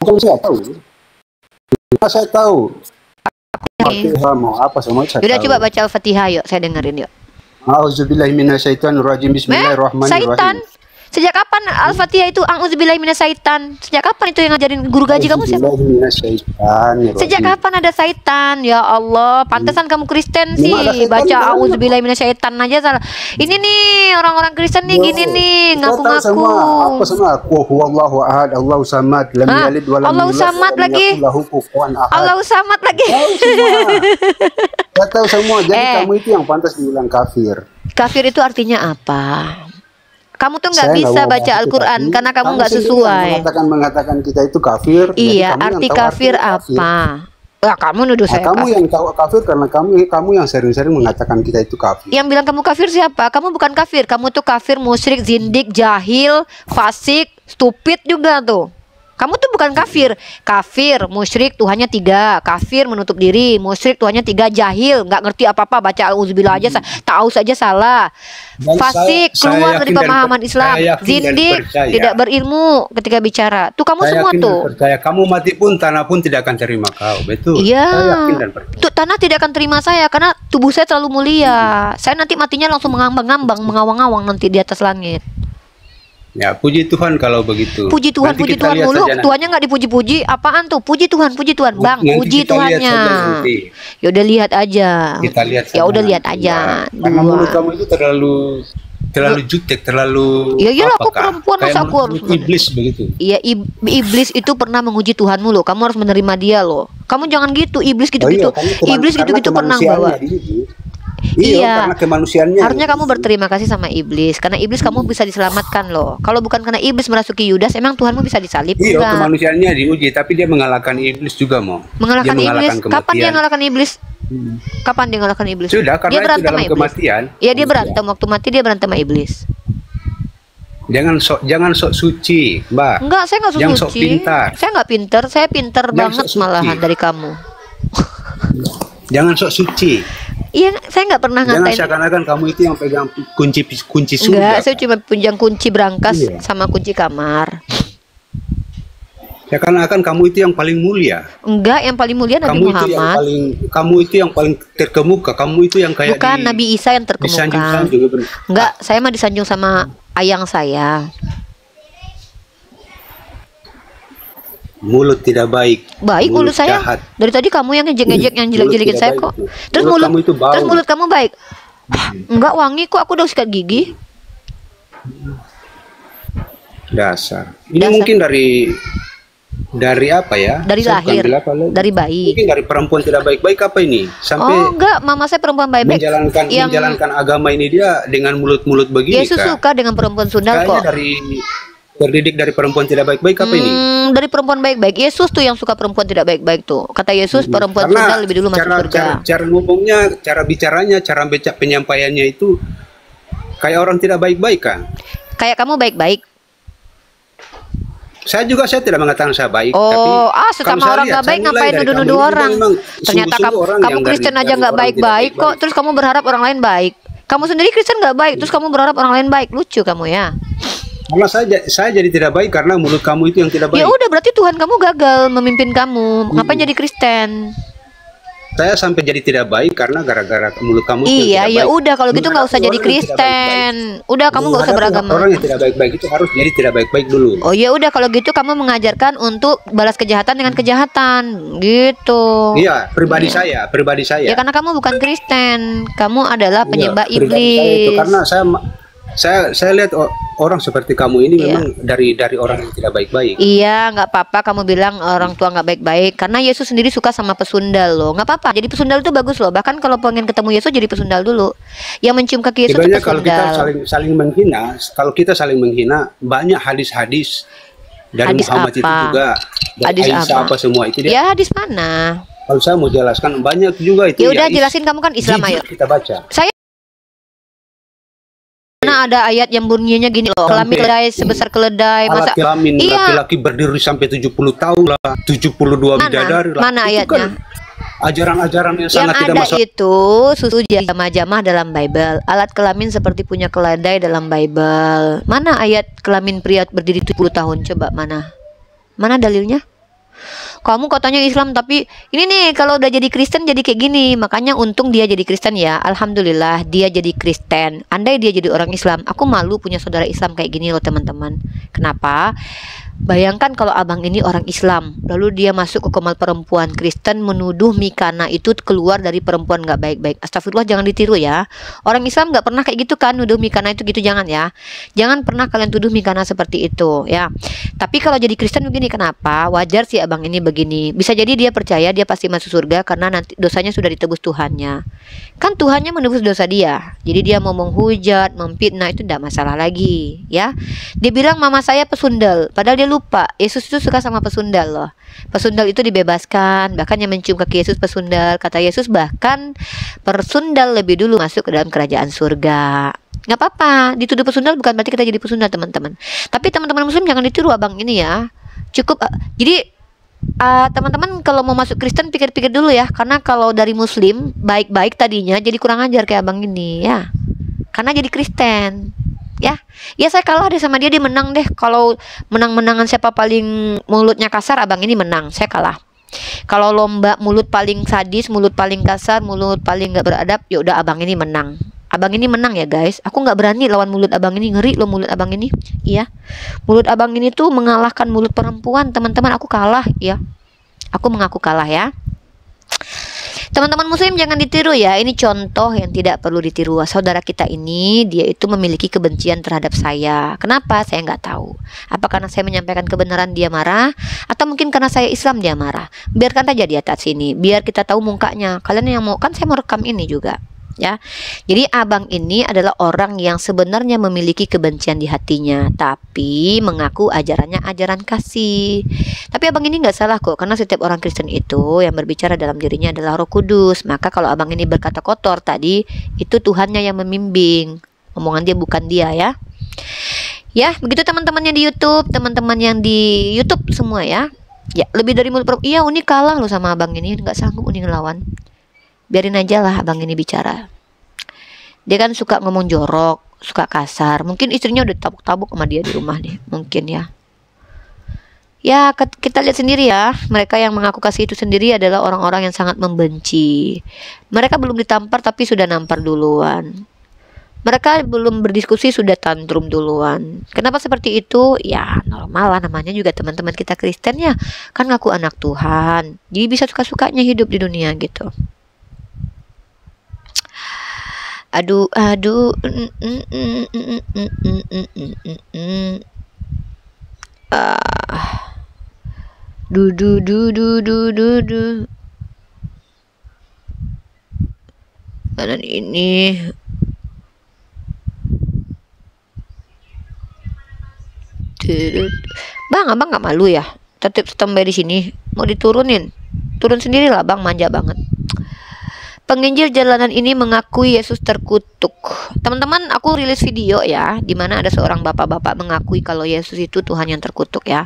Bukan saya tahu. Saya tahu. Al-Fatihah mau apa semua saya Yaudah tahu. coba baca Al-Fatihah yuk, saya dengerin yuk. A'udzubillahi minasyaitonirrajim. Bismillahirrahmanirrahim. Syaitan. Sejak kapan Al-Fatihah itu a'udzubillahi minasyaitan? Sejak kapan itu yang ngajarin guru gaji kamu siapa? Sejak kapan ada syaitan? Ya Allah, pantesan kamu Kristen sih. Baca a'udzubillahi minasyaitan aja salah. Ini nih orang-orang Kristen nih gini nih, ngaku-ngaku. Apa sama? Huwallahu ahad, Allahu samad, lam yalid wa lam Allahu yulad, samad wa lam lagi. yakul lahu kufuwan ahad. Allahu samad lagi. Saya tahu semua. Jadi kamu itu yang pantas dibilang kafir. Kafir itu artinya apa? Kamu tuh nggak Saya bisa mau baca bahas itu, Al-Quran tapi karena kamu kamu nggak sendiri sesuai. yang mengatakan kita itu kafir. Jadi Iya, kamu yang arti tahu kafir arti kafir. apa? Wah, kamu nuduh Nah, saya kamu kafir. yang tahu kafir karena kamu yang sering-sering mengatakan kita itu kafir. Yang bilang kamu kafir siapa? Kamu bukan kafir. Kamu tuh kafir, musyrik, zindik, jahil, fasik, stupid juga tuh. Kamu tuh bukan kafir. Kafir, musyrik, Tuhannya 3. Kafir, menutup diri. Musyrik, Tuhannya 3. Jahil, nggak ngerti apa-apa. Baca auzubillah aja, tahu saja salah. Dan Fasik, saya keluar dari yakin dan pemahaman Islam. saya yakin dan Zindik, percaya. tidak berilmu ketika bicara. Tuh kamu Saya semua yakin tuh. dan percaya kamu mati pun tanah pun tidak akan terima kau. Betul. Iya. Saya yakin dan percaya. Tuh tanah tidak akan terima saya karena tubuh saya terlalu mulia. Saya nanti matinya langsung mengambang-ngambang, mengawang-awang nanti di atas langit. Ya, puji Tuhan kalau begitu. Puji Tuhan, Nanti puji kita Tuhan lihat mulu. saja nanti. Tuhannya nggak dipuji-puji. Apaan tuh? Puji Tuhan, Bang. Nanti Puji kita lihat Tuhannya. saja nanti. Ya udah lihat aja. Kita lihat Ya saja udah lihat nanti. aja. Ya, karena mulut kamu itu terlalu jutek, terlalu. Ya iyalah, aku apakah? perempuan, Kayak masa aku harus iblis begitu. Iya, iblis itu pernah menguji Tuhanmu loh. Kamu harus menerima dia loh. Kamu jangan gitu, iblis gitu-gitu. Iblis gitu-gitu pernah bawa. Iya, karena kemanusiaannya. harusnya kamu berterima kasih sama iblis karena iblis kamu bisa diselamatkan loh. Kalau bukan karena iblis merasuki Yudas, emang Tuhanmu bisa disalib? Iya, Enggak. kemanusiaannya diuji, tapi dia mengalahkan iblis juga mau. Mengalahkan iblis. Kapan dia mengalahkan iblis? Kapan dia mengalahkan iblis? Sudah, karena dia itu berantem dalam sama iblis. kematian. Iya, dia berantem waktu mati, dia berantem sama iblis. Jangan sok suci, Mbak. Enggak, saya nggak Jangan sok suci. pintar. Saya nggak pintar, saya pintar banget sok suci. malahan dari kamu. Jangan sok suci. Iya, saya nggak pernah Jangan ngatain. seakan-akan kamu itu yang pegang kunci surga. Enggak, saya cuma pegang kunci berangkas Iya. sama kunci kamar. Seakan-akan kamu itu yang paling mulia. Enggak, yang paling mulia Nabi Muhammad. Kamu itu yang paling terkemuka. Kamu itu yang kayak Bukan Nabi Isa yang terkemuka. disanjung-sanjung, bener. Enggak, saya mah disanjung sama ayang saya. Mulut tidak baik. Baik mulut saya. Jahat. Dari tadi kamu yang ngejek-ngejek, yang jelek-jelekin Mulut saya tidak kok. baik. Terus Mulut kamu itu bau. terus mulut kamu baik. Enggak wangi kok, aku udah sikat gigi. Dasar. Ini Dasar. mungkin dari apa ya? Dari Saya bukan lahir. bilang apa lagi. Dari bayi. Mungkin dari perempuan tidak baik-baik apa ini? Sampai Oh enggak, mama saya perempuan baik-baik. menjalankan agama ini dia dengan mulut-mulut begini. Yesus Kak. suka dengan perempuan sundal Kayaknya kok. terdidik dari perempuan tidak baik-baik apa ini? Dari perempuan baik-baik. Yesus tuh yang suka perempuan tidak baik-baik tuh. Kata Yesus perempuan Karena sundal lebih dulu masuk surga. cara ngomongnya, cara bicaranya, cara penyampaiannya itu kayak orang tidak baik-baik kan? Kayak kamu baik-baik. Saya tidak mengatakan saya baik. Oh, tapi sesama kalau orang saya nggak baik saya nilai ngapain dari nuduh-nuduh kamu ini orang? memang Ternyata sungguh-sungguh orang kamu yang Kristen aja dari nggak orang tidak baik-baik kok. Terus kamu berharap orang lain baik. Kamu sendiri Kristen nggak baik, terus kamu berharap orang lain baik. Lucu kamu ya. Karena saya jadi tidak baik karena mulut kamu itu yang tidak baik. Ya udah, berarti Tuhan kamu gagal memimpin kamu. Ngapain jadi Kristen? Saya sampai jadi tidak baik karena gara-gara mulut kamu itu Iya, yang tidak ya baik. udah kalau gitu nggak usah Menghadapi jadi orang yang tidak Kristen. baik-baik. Udah kamu nggak usah Menghadapi beragama. Orang yang tidak baik-baik itu harus jadi tidak baik-baik dulu. Oh ya udah kalau gitu kamu mengajarkan untuk balas kejahatan dengan kejahatan, gitu. Iya, pribadi saya. Ya karena kamu bukan Kristen, kamu adalah Iya, penyembah pribadi saya itu. iblis. Karena saya lihat orang seperti kamu ini Iya. memang dari orang yang tidak baik-baik. Iya, nggak apa-apa kamu bilang orang tua nggak baik-baik karena Yesus sendiri suka sama pesundal loh. Nggak apa-apa, jadi pesundal itu bagus loh. Bahkan kalau pengen ketemu Yesus jadi pesundal dulu. Yang mencium kaki Yesus itu Sebenarnya kalau kita pesundal. saling menghina, banyak hadis-hadis dari Hadis Muhammad apa? itu juga, dari Hadis Aisyah apa? apa semua itu dia. Ya hadis mana? Kalau saya mau jelaskan banyak juga itu. Ya udah jelasin, kamu kan Islam, jujur ayo. kita baca. Saya mana ada ayat yang bunyinya gini loh. Kelamin keledai sebesar keledai. Alat Masa kelamin iya. laki-laki berdiri sampai 70 tahun lah, 72 bidadari lah. Mana Itu ayatnya? kan ajaran-ajaran yang Yang sangat tidak ada masuk. itu susu jamah-jamah dalam Bible. Alat kelamin seperti punya keledai dalam Bible. Mana ayat kelamin pria berdiri 70 tahun? Coba mana? Mana dalilnya? Kamu katanya Islam tapi ini nih kalau udah jadi Kristen jadi kayak gini. Makanya untung dia jadi Kristen ya. Alhamdulillah dia jadi Kristen. Andai dia jadi orang Islam, aku malu punya saudara Islam kayak gini loh teman-teman. Kenapa? Bayangkan kalau abang ini orang Islam, lalu dia masuk ke komal perempuan Kristen menuduh Mikana itu keluar dari perempuan gak baik-baik. Astagfirullah, jangan ditiru ya. Orang Islam gak pernah kayak gitu kan, nuduh Mikana itu gitu, jangan ya. Jangan pernah kalian tuduh Mikana seperti itu ya. Tapi kalau jadi Kristen begini, kenapa? Wajar sih abang ini begini. Bisa jadi dia percaya dia pasti masuk surga karena nanti dosanya sudah ditebus Tuhannya. Kan Tuhannya menebus dosa dia. Jadi dia mau menghujat, memfitnah itu tidak masalah lagi ya. Dia bilang mama saya pesundal, padahal dia lupa Yesus itu suka sama pesundal loh. Pesundal itu dibebaskan, bahkan yang mencium kaki Yesus pesundal. Kata Yesus bahkan persundal lebih dulu masuk ke dalam kerajaan surga. Nggak apa-apa, dituduh pesundal bukan berarti kita jadi pesundal teman-teman. Tapi teman-teman muslim jangan ditiru abang ini ya. Cukup jadi teman-teman kalau mau masuk Kristen pikir-pikir dulu ya. Karena kalau dari muslim baik-baik tadinya jadi kurang ajar kayak abang ini ya. Karena jadi Kristen ya. Ya saya kalah deh sama dia, dia menang deh. Kalau menang-menangan siapa paling mulutnya kasar, abang ini menang, saya kalah. Kalau lomba mulut paling sadis, mulut paling kasar, mulut paling nggak beradab, ya udah abang ini menang. Abang ini menang ya guys. Aku nggak berani lawan mulut abang ini, ngeri loh mulut abang ini. Iya, mulut abang ini tuh mengalahkan mulut perempuan teman-teman. Aku kalah ya. Aku mengaku kalah ya. Teman-teman muslim jangan ditiru ya. Ini contoh yang tidak perlu ditiru. Saudara kita ini dia itu memiliki kebencian terhadap saya. Kenapa? Saya nggak tahu. Apa karena saya menyampaikan kebenaran dia marah, atau mungkin karena saya Islam dia marah. Biarkan aja di atas sini, biar kita tahu mukanya. Kalian yang mau, kan saya mau rekam ini juga ya. Jadi abang ini adalah orang yang sebenarnya memiliki kebencian di hatinya, tapi mengaku ajarannya ajaran kasih. Tapi abang ini nggak salah kok, karena setiap orang Kristen itu yang berbicara dalam dirinya adalah Roh Kudus. Maka kalau abang ini berkata kotor tadi, itu Tuhannya yang membimbing. Omongan dia bukan dia ya. Ya, begitu teman-teman yang di YouTube, teman-teman yang di YouTube semua ya. Ya, lebih dari mulut iya, Uni kalah loh sama abang ini, nggak sanggup Uni ngelawan. Biarin aja lah abang ini bicara. Dia kan suka ngomong jorok, suka kasar. Mungkin istrinya udah tabuk-tabuk sama dia di rumah nih, mungkin ya. Ya kita lihat sendiri ya. Mereka yang mengaku kasih itu sendiri adalah orang-orang yang sangat membenci. Mereka belum ditampar tapi sudah nampar duluan. Mereka belum berdiskusi sudah tantrum duluan. Kenapa seperti itu? Ya normal lah, namanya juga teman-teman kita Kristen ya. Kan ngaku anak Tuhan, jadi bisa suka-sukanya hidup di dunia gitu. Aduh, aduh, kanan ini. Bang, abang nggak malu ya? Tetap standby di sini. Mau diturunin? Turun sendiri lah, bang, manja banget. Penginjil jalanan ini mengakui Yesus terkutuk. Teman-teman, aku rilis video ya, dimana ada seorang bapak-bapak mengakui kalau Yesus itu Tuhan yang terkutuk ya.